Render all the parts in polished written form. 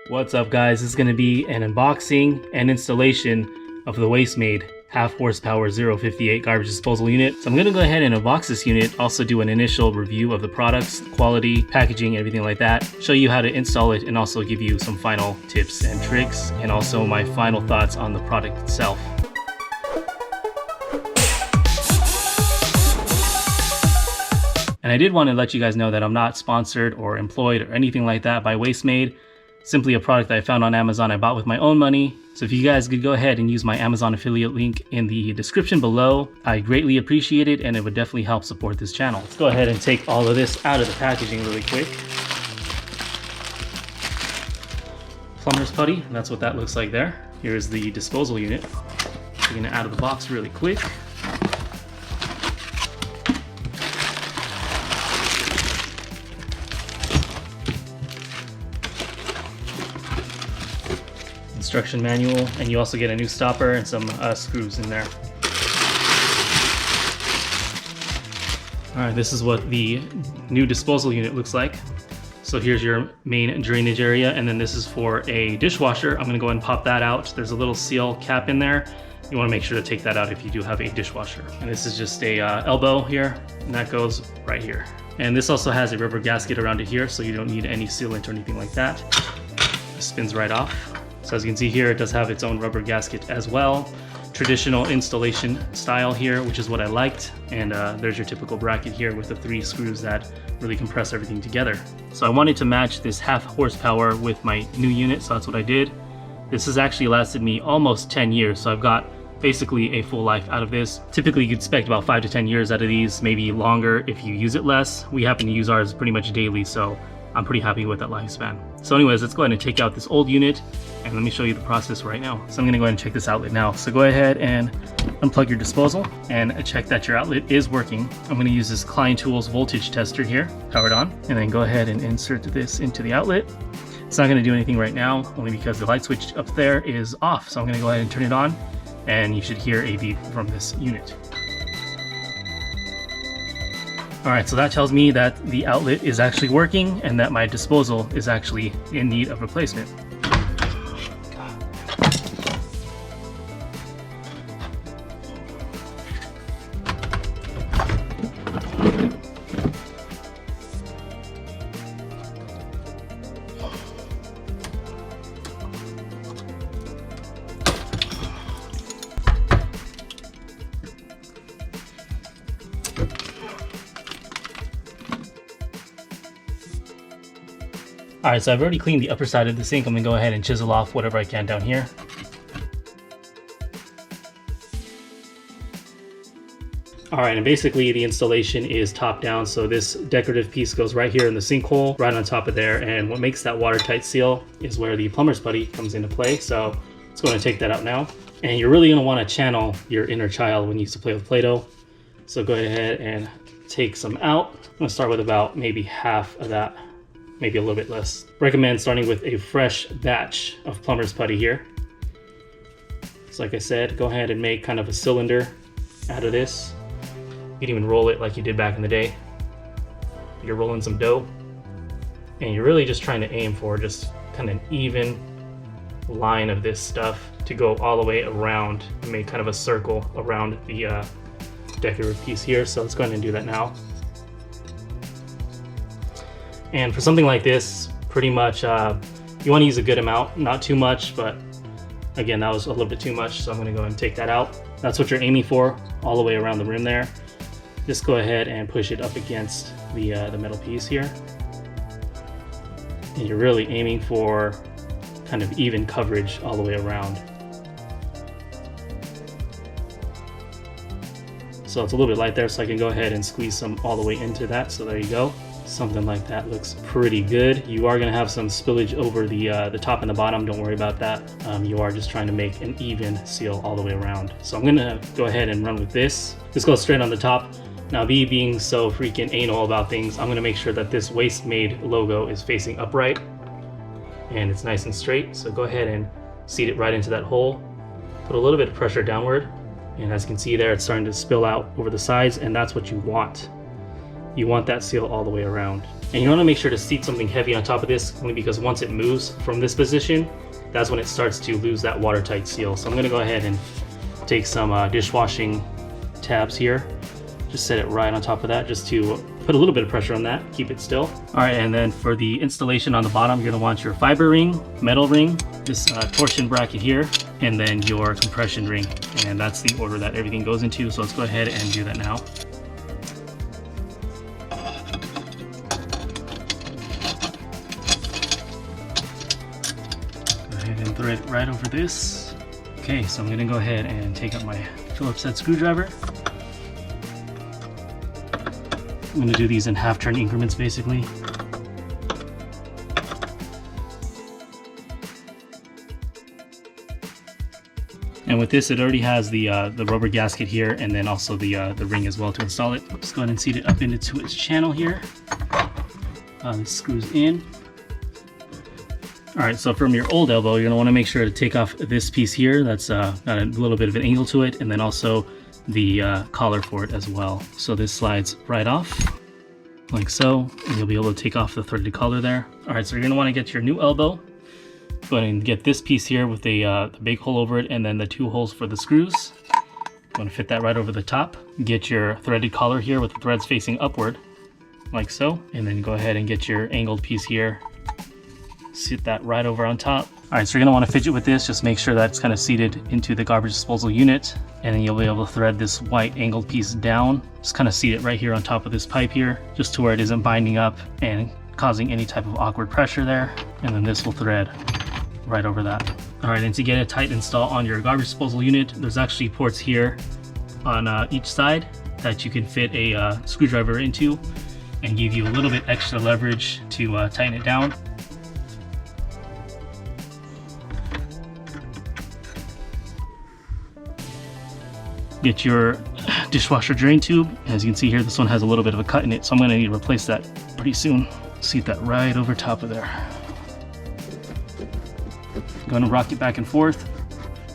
What's up guys, this is going to be an unboxing and installation of the Maid half horsepower 058 garbage disposal unit. So I'm going to go ahead and unbox this unit, also do an initial review of the products, quality, packaging, everything like that, show you how to install it, and also give you some final tips and tricks, and also my final thoughts on the product itself. And I did want to let you guys know that I'm not sponsored or employed or anything like that by Maid. Simply a product that I found on Amazon I bought with my own money. So if you guys could go ahead and use my Amazon affiliate link in the description below, I greatly appreciate it, and it would definitely help support this channel. Let's go ahead and take all of this out of the packaging really quick. Plumber's putty, and that's what that looks like there. Here's the disposal unit. Taking it out of the box really quick. Instruction manual, and you also get a new stopper and some screws in there. Alright, this is what the new disposal unit looks like. So here's your main drainage area, and then this is for a dishwasher. I'm going to go ahead and pop that out. There's a little seal cap in there. You want to make sure to take that out if you do have a dishwasher. And this is just a elbow here, and that goes right here. And this also has a rubber gasket around it here, so you don't need any sealant or anything like that. It spins right off. So as you can see here, it does have its own rubber gasket as well. Traditional installation style here, which is what I liked. And there's your typical bracket here with the 3 screws that really compress everything together. So I wanted to match this half horsepower with my new unit, so that's what I did. This has actually lasted me almost 10 years, so I've got basically a full life out of this. Typically you'd expect about 5 to 10 years out of these, maybe longer if you use it less. We happen to use ours pretty much daily, so I'm pretty happy with that lifespan. So anyways, let's go ahead and take out this old unit, and let me show you the process right now. So I'm gonna go ahead and check this outlet now. So go ahead and unplug your disposal and check that your outlet is working. I'm gonna use this Klein Tools voltage tester here, powered on, and then go ahead and insert this into the outlet. It's not gonna do anything right now, only because the light switch up there is off. So I'm gonna go ahead and turn it on, and you should hear a beep from this unit. Alright, so that tells me that the outlet is actually working and that my disposal is actually in need of replacement. Alright, so I've already cleaned the upper side of the sink. I'm going to go ahead and chisel off whatever I can down here. Alright, and basically the installation is top down, so this decorative piece goes right here in the sinkhole, right on top of there, and what makes that watertight seal is where the plumber's putty comes into play. So let's go ahead and take that out now. And you're really going to want to channel your inner child when you used to play with Play-Doh. So go ahead and take some out. I'm going to start with about maybe half of that. Maybe a little bit less. Recommend starting with a fresh batch of plumber's putty here. So like I said, go ahead and make kind of a cylinder out of this. You can even roll it like you did back in the day. You're rolling some dough, and you're really just trying to aim for just kind of an even line of this stuff to go all the way around and make kind of a circle around the decorative piece here. So let's go ahead and do that now. And for something like this, pretty much you want to use a good amount, not too much, but again, that was a little bit too much, so I'm going to go ahead and take that out. That's what you're aiming for all the way around the rim there. Just go ahead and push it up against the metal piece here. And you're really aiming for kind of even coverage all the way around. So it's a little bit light there, so I can go ahead and squeeze some all the way into that. So there you go. Something like that looks pretty good. You are going to have some spillage over the top and the bottom. Don't worry about that. You are just trying to make an even seal all the way around. So I'm going to go ahead and run with this. This goes straight on the top. Now, being so freaking anal about things, I'm going to make sure that this Maid logo is facing upright and it's nice and straight. So go ahead and seat it right into that hole. Put a little bit of pressure downward, and as you can see there, it's starting to spill out over the sides, and that's what you want. You want that seal all the way around. And you want to make sure to seat something heavy on top of this, only because once it moves from this position, that's when it starts to lose that watertight seal. So I'm going to go ahead and take some dishwashing tabs here. Just set it right on top of that, just to put a little bit of pressure on that, keep it still. All right, and then for the installation on the bottom, you're gonna want your fiber ring, metal ring, this torsion bracket here, and then your compression ring. And that's the order that everything goes into. So let's go ahead and do that now. Go ahead and thread it right over this. Okay, so I'm gonna go ahead and take out my Phillips head screwdriver. I'm going to do these in half-turn increments, basically. And with this, it already has the rubber gasket here, and then also the ring as well to install it. Let's go ahead and seat it up into its channel here. This screws in. All right, so from your old elbow, you're going to want to make sure to take off this piece here. That's got a little bit of an angle to it, and then also the collar for it as well. So this slides right off like so, and you'll be able to take off the threaded collar there. All right, so you're gonna want to get your new elbow. Go ahead and get this piece here with the big hole over it, and then the 2 holes for the screws. I'm gonna fit that right over the top. Get your threaded collar here with the threads facing upward like so, and then go ahead and get your angled piece here. Sit that right over on top. All right, so you're gonna want to fidget with this. Just make sure that's kind of seated into the garbage disposal unit, and then you'll be able to thread this white angled piece down. Just kind of seat it right here on top of this pipe here, just to where it isn't binding up and causing any type of awkward pressure there. And then this will thread right over that. All right, and to get a tight install on your garbage disposal unit, there's actually ports here on each side that you can fit a screwdriver into and give you a little bit extra leverage to tighten it down. Get your dishwasher drain tube. As you can see here, this one has a little bit of a cut in it, so I'm going to need to replace that pretty soon. Seat that right over top of there. I'm going to rock it back and forth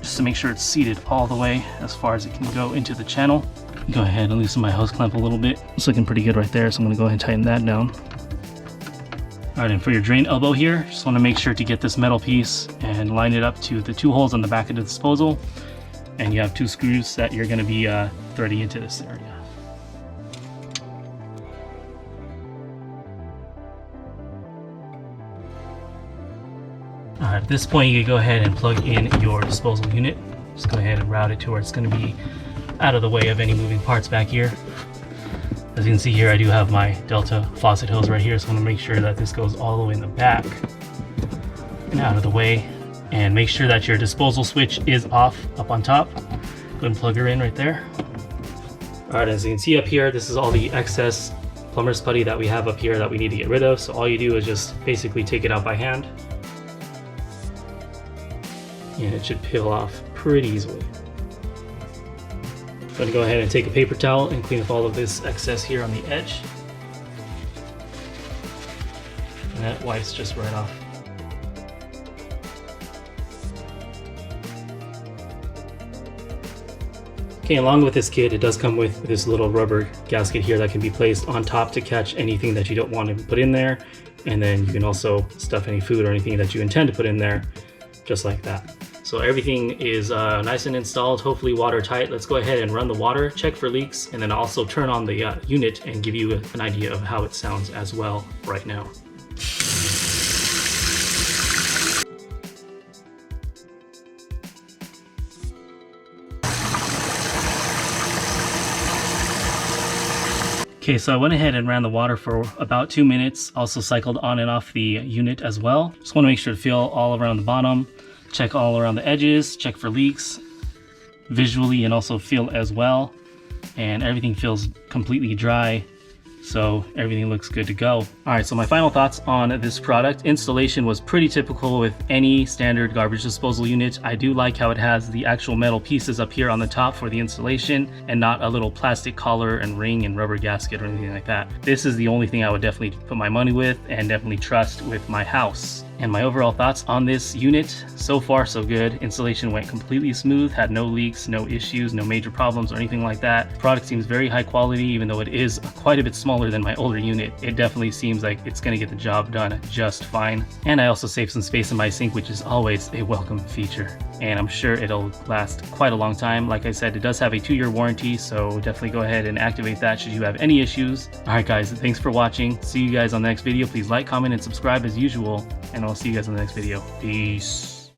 just to make sure it's seated all the way as far as it can go into the channel. Go ahead and loosen my hose clamp a little bit. It's looking pretty good right there, so I'm going to go ahead and tighten that down. All right, and for your drain elbow here, just want to make sure to get this metal piece and line it up to the 2 holes on the back of the disposal. And you have 2 screws that you're going to be threading into this area. All right, at this point you can go ahead and plug in your disposal unit. Just go ahead and route it to where it's going to be out of the way of any moving parts back here. As you can see here, I do have my Delta faucet hose right here, so I want to make sure that this goes all the way in the back and out of the way. And make sure that your disposal switch is off up on top. Go ahead and plug her in right there. All right, as you can see up here, this is all the excess plumber's putty that we have up here that we need to get rid of. So all you do is just basically take it out by hand, and it should peel off pretty easily. I'm gonna go ahead and take a paper towel and clean up all of this excess here on the edge. And that wipes just right off. Okay, along with this kit, it does come with this little rubber gasket here that can be placed on top to catch anything that you don't want to put in there. And then you can also stuff any food or anything that you intend to put in there, just like that. So everything is nice and installed, hopefully watertight. Let's go ahead and run the water, check for leaks, and then also turn on the unit and give you an idea of how it sounds as well right now. Okay, so I went ahead and ran the water for about 2 minutes, also cycled on and off the unit as well. Just want to make sure to feel all around the bottom, check all around the edges, check for leaks visually and also feel as well. And everything feels completely dry, so everything looks good to go. All right, so my final thoughts on this product. Installation was pretty typical with any standard garbage disposal unit. I do like how it has the actual metal pieces up here on the top for the installation and not a little plastic collar and ring and rubber gasket or anything like that. This is the only thing I would definitely put my money with and definitely trust with my house. And my overall thoughts on this unit, so far so good. Installation went completely smooth, had no leaks, no issues, no major problems or anything like that. Product seems very high quality, even though it is quite a bit smaller than my older unit. It definitely seems like it's going to get the job done just fine. And I also saved some space in my sink, which is always a welcome feature. And I'm sure it'll last quite a long time. Like I said, it does have a 2-year warranty, so definitely go ahead and activate that should you have any issues. Alright guys, thanks for watching. See you guys on the next video. Please like, comment, and subscribe as usual, and I'll see you guys on the next video. Peace.